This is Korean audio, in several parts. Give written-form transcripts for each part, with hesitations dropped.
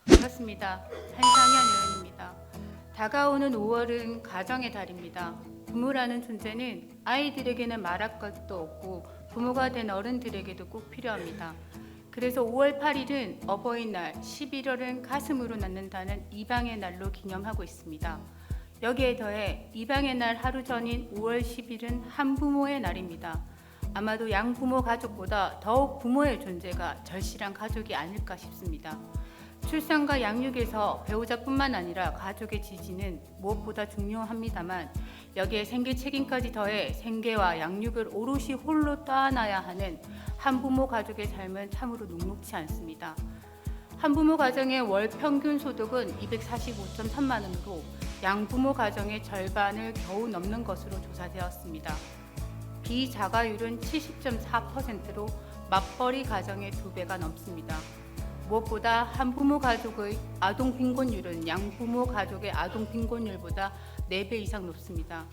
반갑습니다. 한상현 의원입니다. 다가오는 5월은 가정의 달입니다. 부모라는 존재는 아이들에게는 말할 것도 없고 부모가 된 어른들에게도 꼭 필요합니다. 그래서 5월 8일은 어버이날, 11월은 가슴으로 낳는다는 입양의 날로 기념하고 있습니다. 여기에 더해 입양의 날 하루 전인 5월 10일은 한부모의 날입니다. 아마도 양부모 가족보다 더욱 부모의 존재가 절실한 가족이 아닐까 싶습니다. 출산과 양육에서 배우자뿐만 아니라 가족의 지지는 무엇보다 중요합니다만 여기에 생계 책임까지 더해 생계와 양육을 오롯이 홀로 떠안아야 하는 한부모 가족의 삶은 참으로 녹록지 않습니다. 한부모 가정의 월 평균 소득은 245.3만 원으로 양부모 가정의 절반을 겨우 넘는 것으로 조사되었습니다. 비자가율은 70.4%로 맞벌이 가정의 2배가 넘습니다. 무엇보다 한부모 가족의 아동 빈곤율은 양부모 가족의 아동 빈곤율보다 4배 이상 높습니다.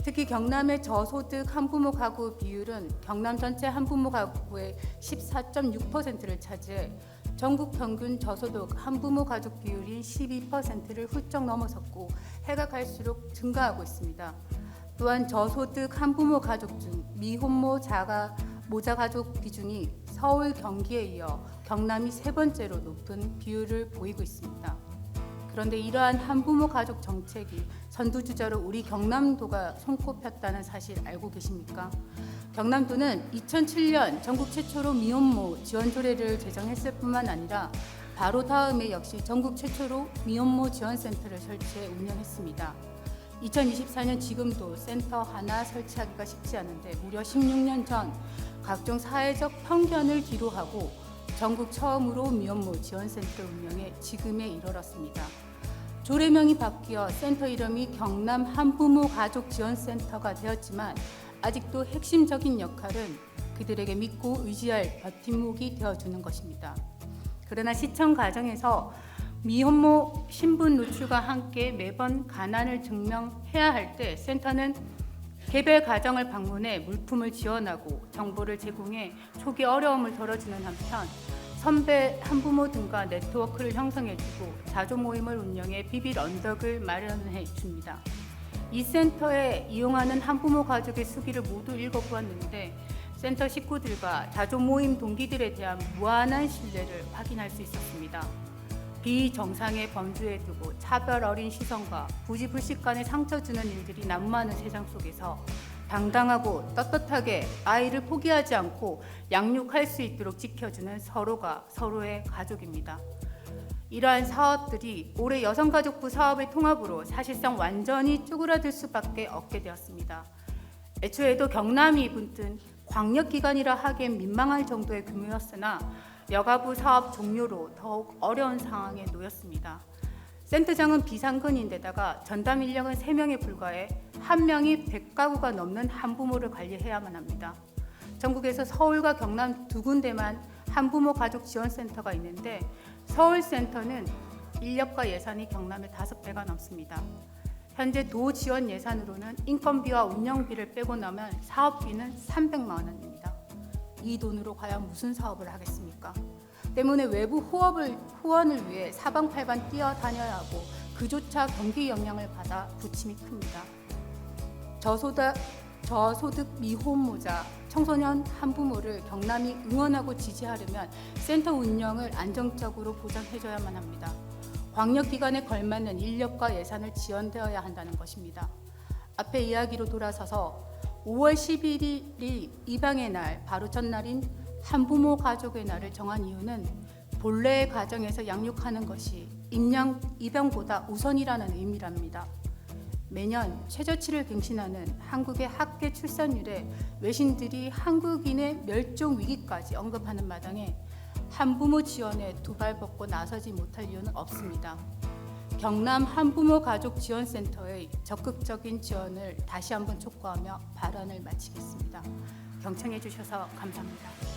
특히 경남의 저소득 한부모 가구 비율은 경남 전체 한부모 가구의 14.6%를 차지해 전국 평균 저소득 한부모 가족 비율이 12%를 훌쩍 넘어섰고 해가 갈수록 증가하고 있습니다. 또한 저소득 한부모 가족 중 미혼모 모자 가족 비중이 서울, 경기에 이어 경남이 3번째로 높은 비율을 보이고 있습니다. 그런데 이러한 한부모 가족 정책이 선두주자로 우리 경남도가 손꼽혔다는 사실 알고 계십니까? 경남도는 2007년 전국 최초로 미혼모 지원 조례를 제정했을 뿐만 아니라 바로 다음에 역시 전국 최초로 미혼모 지원센터를 설치해 운영했습니다. 2024년 지금도 센터 하나 설치하기가 쉽지 않은데 무려 16년 전 각종 사회적 편견을 뒤로하고 전국 처음으로 미혼모 지원센터 운영에 지금에 이르렀습니다. 조례명이 바뀌어 센터 이름이 경남 한부모 가족 지원센터가 되었지만 아직도 핵심적인 역할은 그들에게 믿고 의지할 버팀목이 되어주는 것입니다. 그러나 시청 과정에서 미혼모 신분 노출과 함께 매번 가난을 증명해야 할 때 센터는 개별 가정을 방문해 물품을 지원하고 정보를 제공해 초기 어려움을 덜어주는 한편 선배 한부모 등과 네트워크를 형성해주고 자조 모임을 운영해 비빌 언덕을 마련해 줍니다. 이 센터에 이용하는 한부모 가족의 수기를 모두 읽어보았는데 센터 식구들과 자조 모임 동기들에 대한 무한한 신뢰를 확인할 수 있었습니다. 비정상의 범주에 두고 차별 어린 시선과 부지불식간에 상처 주는 일들이 난무하는 세상 속에서 당당하고 떳떳하게 아이를 포기하지 않고 양육할 수 있도록 지켜주는 서로가 서로의 가족입니다. 이러한 사업들이 올해 여성가족부 사업의 통합으로 사실상 완전히 쪼그라들 수밖에 없게 되었습니다. 애초에도 경남이 붙은 광역기관이라 하기엔 민망할 정도의 규모였으나 여가부 사업 종료로 더욱 어려운 상황에 놓였습니다. 센터장은 비상근인데다가 전담 인력은 3명에 불과해 1명이 100가구가 넘는 한부모를 관리해야만 합니다. 전국에서 서울과 경남 2군데만 한부모 가족 지원센터가 있는데 서울센터는 인력과 예산이 경남의 5배가 넘습니다. 현재 도 지원 예산으로는 인건비와 운영비를 빼고 나면 사업비는 300만 원입니다. 이 돈으로 과연 무슨 사업을 하겠습니까? 때문에 외부 후원을 위해 사방팔방 뛰어다녀야 하고 그조차 경기 영향을 받아 부침이 큽니다. 저소득 미혼모자 청소년 한부모를 경남이 응원하고 지지하려면 센터 운영을 안정적으로 보장해줘야만 합니다. 광역기관에 걸맞는 인력과 예산을 지원되어야 한다는 것입니다. 앞에 이야기로 돌아서서 5월 11일이 입양의 날, 바로 전날인 한부모 가족의 날을 정한 이유는 본래의 가정에서 양육하는 것이 입양보다 우선이라는 의미랍니다. 매년 최저치를 갱신하는 한국의 학대 출산율에 외신들이 한국인의 멸종 위기까지 언급하는 마당에 한부모 지원에 두 발 뻗고 나서지 못할 이유는 없습니다. 경남 한부모 가족 지원센터의 적극적인 지원을 다시 한번 촉구하며 발언을 마치겠습니다. 경청해 주셔서 감사합니다.